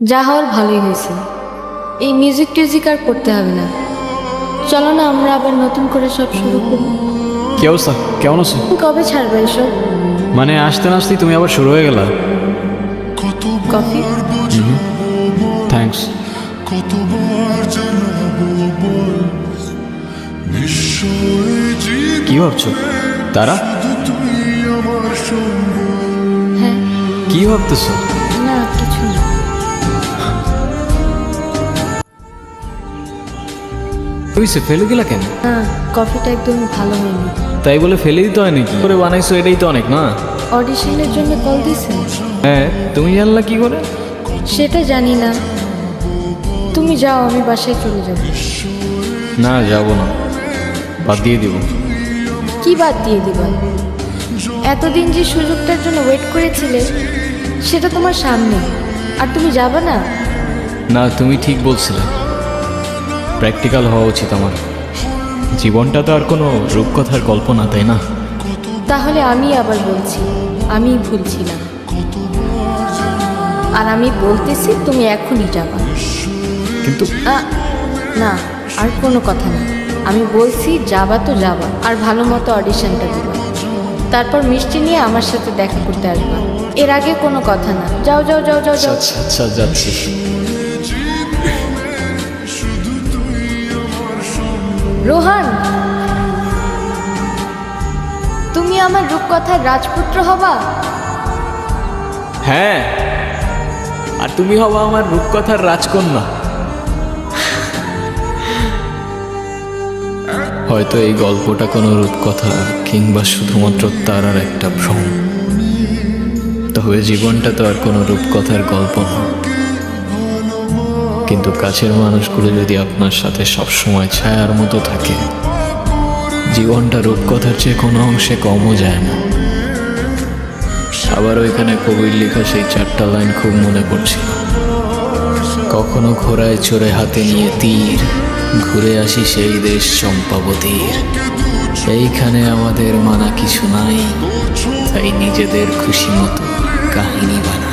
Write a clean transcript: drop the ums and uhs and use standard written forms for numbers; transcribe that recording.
যা হওয়ার ভালোই হয়েছে। এই মিউজিক টিউজিক আর করতে হবে না। চলো না আমরা আবার নতুন করে সব শুরু করি। কি অবস্থা, কেমন আছো? কবে ছাড়বে এসব? মানে আসতে না আসতেই তুমি আবার শুরু হয়ে গেলা। কফি? থ্যাঙ্কস। কি ভাবছো? তারা? হ্যাঁ। কি ভাবতেছো? না কিছু না। হইছে, ফেলে দিলা কেন? না, কফিটা একদমই ভালো হয়নি। তাই বলে ফেলে দিতে হয় নাকি? করে বানাইছো এটাই তো অনেক না? অডিশনের জন্য কল দিছে? হ্যাঁ, তুমি জানলা কি করে? সেটা জানি না। তুমি যাও, আমি বাসায় চলে যাব। না, যাবো না, বাদ দিয়ে দিব। কি বাদ দিয়ে দিবা? এতদিন যে সুযোগটার জন্য ওয়েট করেছিলে সেটা তোমার সামনে, আর তুমি যাবে না? না, তুমি ঠিক বলছিলে, প্র্যাকটিক্যাল হওয়া উচিত আমার। জীবনটা তো আর কোনো রূপকথার গল্প না, তাই না? তাহলে আমি আবার বলছি, আমি ভুলছিলাম। আর আমি বলতেছি তুমি এখনই যাবা। কিন্তু না, আর কোনো কথা না। আমি বলছি যাবা তো যাবা, আর ভালো মতো অডিশনটা দিবা। তারপর মিষ্টি নিয়ে আমার সাথে দেখা করতে আসবা। এর আগে কোনো কথা না। যাও যাও যাও যাও যাও। আচ্ছা আচ্ছা, যাচ্ছি। রোহান, তুমি আমার রূপকথার রাজপুত্র হবা। হ্যাঁ, আর তুমি হবা আমার রূপকথার রাজকন্যা। হয়তো এই গল্পটা কোনো রূপকথা কিংবা শুধুমাত্র তারার একটা ভ্রম, তবে জীবনটা তো আর কোনো রূপকথার গল্প না। কিন্তু কাছের মানুষগুলো যদি আপনার সাথে সবসময় ছায়ার মতো থাকে, জীবনটা রূপকথার চেয়ে কোনো অংশে কমও যায় না। আবার ওইখানে কবির লেখা সেই 4টা লাইন খুব মনে পড়ছিল। কখনো ঘোড়ায় চড়ে হাতে নিয়ে তীর, ঘুরে আসি সেই দেশ চম্পাবতীর। এইখানে আমাদের মানা কিছু নাই, তাই নিজেদের খুশি মতো কাহিনী বানাই।